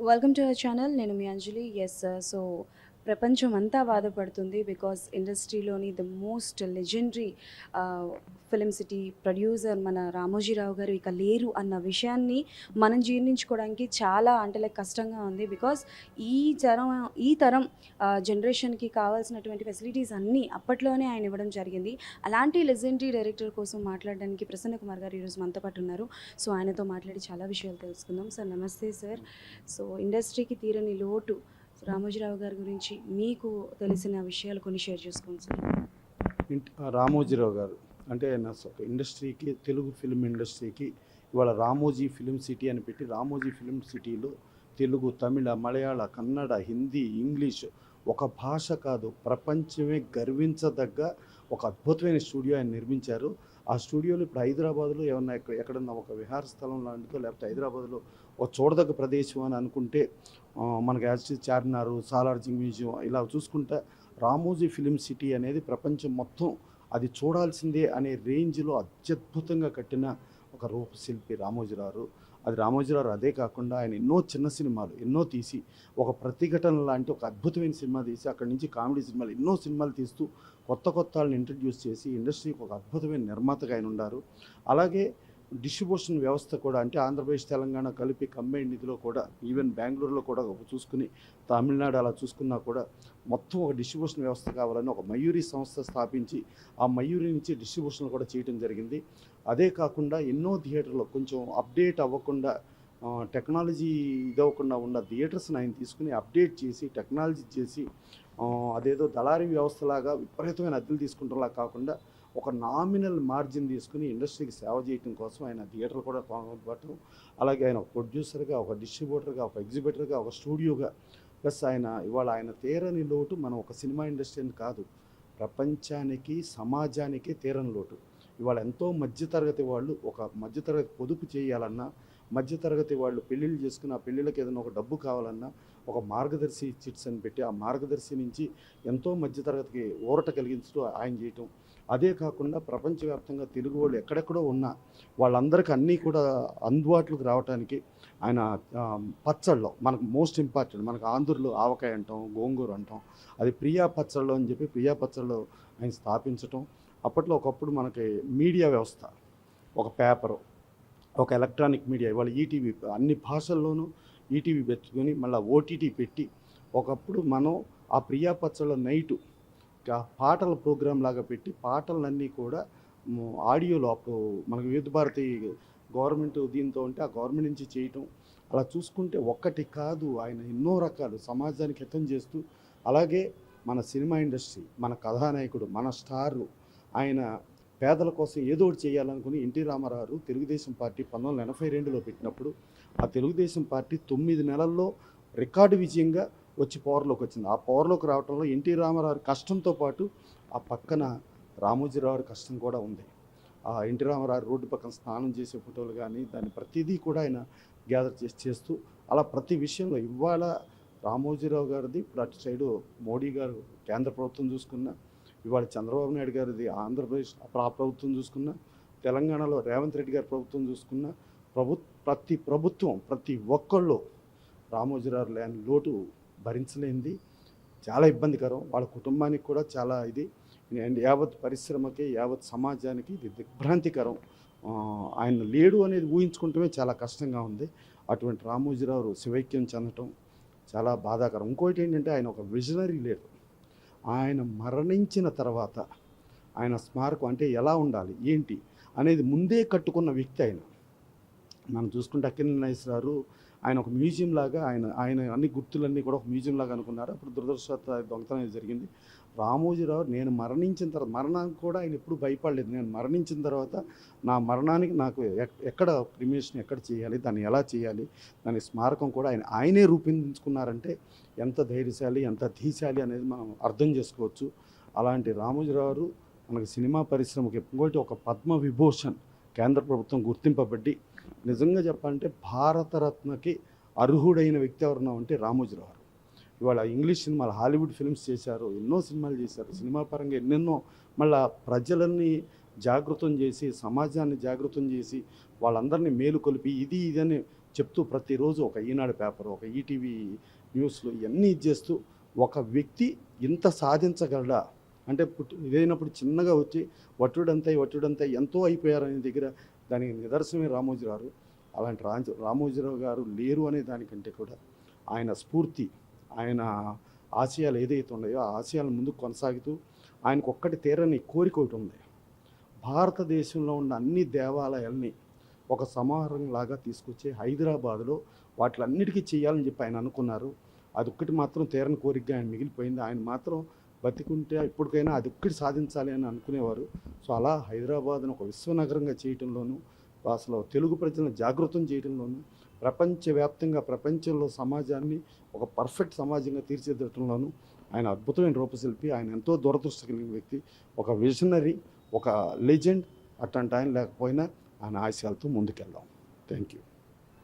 Welcome to our channel. నేను మీ అంజలి. So ప్రపంచం అంతా బాధపడుతుంది బికాస్ ఇండస్ట్రీలోని the most legendary film city producer మన రామోజీరావు గారు ఇక లేరు అన్న విషయాన్ని మనం జీర్ణించుకోవడానికి చాలా అంటే లైక్ కష్టంగా ఉంది. బికాస్ ఈ తరం జనరేషన్కి కావాల్సినటువంటి ఫెసిలిటీస్ అన్నీ అప్పట్లోనే ఆయన ఇవ్వడం జరిగింది. అలాంటి లెజెండరీ డైరెక్టర్ కోసం మాట్లాడడానికి ప్రసన్న కుమార్ గారు ఈరోజు మనతో పాటు ఉన్నారు. సో ఆయనతో మాట్లాడి చాలా విషయాలు తెలుసుకుందాం. సార్ నమస్తే సార్. సో ఇండస్ట్రీకి తీరని లోటు రామోజీరావు గారి గురించి మీకు తెలిసిన విషయాలు కొన్ని షేర్ చేసుకోండి సార్. రామోజీరావు గారు అంటే ఒక ఇండస్ట్రీకి, తెలుగు ఫిలిం ఇండస్ట్రీకి ఇవాళ రామోజీ ఫిలిం సిటీ అని పెట్టి, రామోజీ ఫిలిం సిటీలో తెలుగు, తమిళ, మలయాళ, కన్నడ, హిందీ, ఇంగ్లీష్ ఒక భాష కాదు, ప్రపంచమే గర్వించదగ్గ ఒక అద్భుతమైన స్టూడియో ఆయన నిర్మించారు. ఆ స్టూడియోలో ఇప్పుడు హైదరాబాద్లో ఏమన్నా ఎక్కడన్నా ఒక విహార స్థలం లాంటిదో, లేకపోతే హైదరాబాద్లో ఒక చూడదగ్గ ప్రదేశం అని అనుకుంటే మనకి యాజిటీస్ చార్మినార్, సాలార్జింగ్ మ్యూజియం ఇలా చూసుకుంటే రామోజీ ఫిలిం సిటీ అనేది ప్రపంచం మొత్తం అది చూడాల్సిందే అనే రేంజ్లో అత్యద్భుతంగా కట్టిన ఒక రూపశిల్పి రామోజీరావు. అది రామోజీరావు అదే కాకుండా ఆయన ఎన్నో చిన్న సినిమాలు ఎన్నో తీసి, ఒక ప్రతిఘటన లాంటి ఒక అద్భుతమైన సినిమా తీసి, అక్కడి నుంచి కామెడీ సినిమాలు ఎన్నో సినిమాలు తీస్తూ కొత్త వాళ్ళని ఇంట్రడ్యూస్ చేసి ఇండస్ట్రీకి ఒక అద్భుతమైన నిర్మాతగా ఆయన ఉన్నారు. అలాగే డిస్ట్రిబ్యూషన్ వ్యవస్థ కూడా, అంటే ఆంధ్రప్రదేశ్, తెలంగాణ కలిపి కంబైన్డ్ నిధిలో కూడా, ఈవెన్ బెంగళూరులో కూడా చూసుకుని, తమిళనాడు అలా చూసుకున్నా కూడా మొత్తం ఒక డిస్ట్రిబ్యూషన్ వ్యవస్థ కావాలని ఒక మయూరి సంస్థ స్థాపించి ఆ మయూరి నుంచి డిస్ట్రిబ్యూషన్ కూడా చేయడం జరిగింది. అదే కాకుండా ఎన్నో థియేటర్లో కొంచెం అప్డేట్ అవ్వకుండా, టెక్నాలజీ ఇదవ్వకుండా ఉన్న థియేటర్స్ని ఆయన తీసుకుని అప్డేట్ చేసి, టెక్నాలజీ చేసి, అదేదో దళారీ వ్యవస్థలాగా విపరీతమైన అద్దెలు తీసుకుంటారా కాకుండా ఒక నామినల్ మార్జిన్ తీసుకుని ఇండస్ట్రీకి సేవ చేయడం కోసం ఆయన థియేటర్లు కూడా కొనబట్టడం, అలాగే ఆయన ఒక ప్రొడ్యూసర్గా, ఒక డిస్ట్రిబ్యూటర్గా, ఒక ఎగ్జిబిటర్గా, ఒక స్టూడియోగా, ప్లస్ ఇవాళ ఆయన తీరని లోటు మనం ఒక సినిమా ఇండస్ట్రీని కాదు, ప్రపంచానికి, సమాజానికి తీరని లోటు. ఇవాళ ఎంతో మధ్యతరగతి వాళ్ళు ఒక మధ్యతరగతి పొదుపు చేయాలన్నా, మధ్యతరగతి వాళ్ళు పెళ్ళిళ్ళు చేసుకుని ఆ పెళ్ళిళ్ళకి ఏదైనా ఒక డబ్బు కావాలన్నా ఒక మార్గదర్శి చిట్స్ అని పెట్టి, ఆ మార్గదర్శి నుంచి ఎంతో మధ్యతరగతికి ఊరట కలిగించడం ఆయన చేయటం. అదే కాకుండా ప్రపంచవ్యాప్తంగా తెలుగు వాళ్ళు ఎక్కడెక్కడో ఉన్నా వాళ్ళందరికీ అన్నీ కూడా అందుబాటులోకి రావడానికి ఆయన పచ్చళ్ళు మనకు మోస్ట్ ఇంపార్టెంట్, మనకు ఆంధ్రులు ఆవకాయ అంటాం, గోంగూర అంటాం, అది ప్రియా పచ్చళ్ళు అని చెప్పి ప్రియా పచ్చళ్ళు ఆయన స్థాపించటం. అప్పట్లో ఒకప్పుడు మనకి మీడియా వ్యవస్థ, ఒక పేపరు, ఒక ఎలక్ట్రానిక్ మీడియా, ఇవాళ ఈటీవీ అన్ని భాషల్లోనూ ఈటీవీ పెట్టుకొని మళ్ళీ ఓటీటీ పెట్టి, ఒకప్పుడు మనం ఆ ప్రియా పచ్చళ్ళ నైటు పాటల ప్రోగ్రాం లాగా పెట్టి పాటలన్నీ కూడా ఆడియోలో అప్పుడు మనకు వివిధ భారతి గవర్నమెంట్ దీంతో ఉంటే ఆ గవర్నమెంట్ నుంచి చేయటం. అలా చూసుకుంటే ఒక్కటి కాదు, ఆయన ఎన్నో రకాలు సమాజానికి హితం చేస్తూ, అలాగే మన సినిమా ఇండస్ట్రీ, మన కథానాయకుడు, మన స్టారు, ఆయన పేదల కోసం ఏదో ఒకటి చేయాలనుకుని ఎన్టీ రామారావు తెలుగుదేశం పార్టీ 1982లో పెట్టినప్పుడు ఆ తెలుగుదేశం పార్టీ 9 నెలల్లో రికార్డు విజయంగా వచ్చి పవర్లోకి వచ్చింది. ఆ పవర్లోకి రావడంలో ఎన్టీ రామారావు కష్టంతో పాటు ఆ పక్కన రామోజీరావు కష్టం కూడా ఉంది. ఆ ఎన్టీ రామారావు రోడ్డు పక్కన స్నానం చేసే ఫోటోలు కానీ దాన్ని ప్రతిదీ కూడా ఆయన గ్యాదర్ చేస్తూ అలా ప్రతి విషయంలో ఇవాళ రామోజీరావు గారిది ఇప్పుడు అటు సైడు మోడీ గారు కేంద్ర ప్రభుత్వం చూసుకున్నా, ఇవాళ చంద్రబాబు నాయుడు గారిది ఆంధ్రప్రదేశ్ ఆ ప్రభుత్వం చూసుకున్నా, తెలంగాణలో రేవంత్ రెడ్డి గారి ప్రభుత్వం చూసుకున్నా, ప్రతి ప్రభుత్వం ప్రతి ఒక్కళ్ళు రామోజీరావు లేని లోటు భరించలేనిది, చాలా ఇబ్బందికరం, వాళ్ళ కుటుంబానికి కూడా చాలా ఇది, అండ్ యావత్ పరిశ్రమకి, యావత్ సమాజానికి ఇది దిగ్భ్రాంతికరం. ఆయన లేడు అనేది ఊహించుకుంటమే చాలా కష్టంగా ఉంది. అటువంటి రామోజీరావు శివైక్యం చెందటం చాలా బాధాకరం. ఇంకోటి ఏంటంటే ఆయన ఒక విజనరీ లీడర్. ఆయన మరణించిన తర్వాత ఆయన స్మారకం అంటే ఎలా ఉండాలి ఏంటి అనేది ముందే కట్టుకున్న వ్యక్తి ఆయన. మనం చూసుకుంటే అక్కినేని నాగేశ్వరరావు ఆయన ఒక మ్యూజియం లాగా ఆయన అన్ని గుర్తులన్నీ కూడా ఒక మ్యూజియం లాగా అనుకున్నారు. అప్పుడు దురదృష్టవశాత్తు దొంగతనం జరిగింది. రామోజీరావు నేను మరణించిన తర్వాత, మరణానికి కూడా ఆయన ఎప్పుడు భయపడలేదు. నేను మరణించిన తర్వాత నా మరణానికి నాకు ఎక్కడ క్రిమినేషన్ ఎక్కడ చేయాలి, దాన్ని ఎలా చేయాలి, దాని స్మారకం కూడా ఆయనే రూపొందించుకున్నారంటే ఎంత ధైర్యశాలి, ఎంత ధీశాలి అనేది మనం అర్థం చేసుకోవచ్చు. అలాంటి రామోజీరావు మనకి సినిమా పరిశ్రమకి ఇంకోటి ఒక పద్మ విభూషణ్ కేంద్ర ప్రభుత్వం గుర్తింపబడి, నిజంగా చెప్పాలంటే భారతరత్నకి అర్హుడైన వ్యక్తి ఎవరన్నా ఉంటే రామోజీరావు. ఇవాళ ఇంగ్లీష్ సినిమాలు, హాలీవుడ్ ఫిల్మ్స్ చేశారు, ఎన్నో సినిమాలు చేశారు, సినిమా పరంగా ఎన్నెన్నో, మళ్ళా ప్రజలని జాగృతం చేసి, సమాజాన్ని జాగృతం చేసి, వాళ్ళందరినీ మేలుకొలిపి ఇది అని చెప్తూ ప్రతిరోజు ఒక ఈనాడు పేపర్, ఒక ఈటీవీ న్యూస్లు ఇవన్నీ ఇచ్చేస్తూ ఒక వ్యక్తి ఇంత సాధించగలడా అంటే ఇదైనప్పుడు చిన్నగా వచ్చి వట్టుడంతా ఎంతో అయిపోయారనే దగ్గర దానికి నిదర్శనమే రామోజీరావు గారు. అలాంటి రామోజీరావు గారు లేరు అనే దానికంటే కూడా ఆయన స్ఫూర్తి, ఆయన ఆశయాలు ఏదైతే ఉన్నాయో ఆ ఆశయాలను ముందుకు కొనసాగుతూ ఆయనకు ఒక్కటి తీరని కోరిక ఒకటి ఉంది. భారతదేశంలో ఉన్న అన్ని దేవాలయాల్ని ఒక సమాహారంలాగా తీసుకొచ్చి హైదరాబాద్లో వాటిలన్నిటికీ చేయాలని చెప్పి ఆయన అనుకున్నారు. అదొక్కటి మాత్రం తీరని కోరికగా ఆయన మిగిలిపోయింది. ఆయన మాత్రం బతికుంటే ఇప్పటికైనా అది ఒక్కటి సాధించాలి అని అనుకునేవారు. సో అలా హైదరాబాద్ను ఒక విశ్వనగరంగా చేయటంలోనూ, అసలు తెలుగు ప్రజలను జాగృతం చేయడంలోనూ, ప్రపంచవ్యాప్తంగా ప్రపంచంలో సమాజాన్ని ఒక పర్ఫెక్ట్ సమాజంగా తీర్చిదిద్దడంలోనూ ఆయన అద్భుతమైన రూపశిల్పి. ఆయన ఎంతో దూరదృష్టి కలిగిన వ్యక్తి, ఒక విజనరీ, ఒక లెజెండ్. అట్లాంటి ఆయన లేకపోయినా ఆయన ఆశయాలతో ముందుకెళ్దాం. Thank you.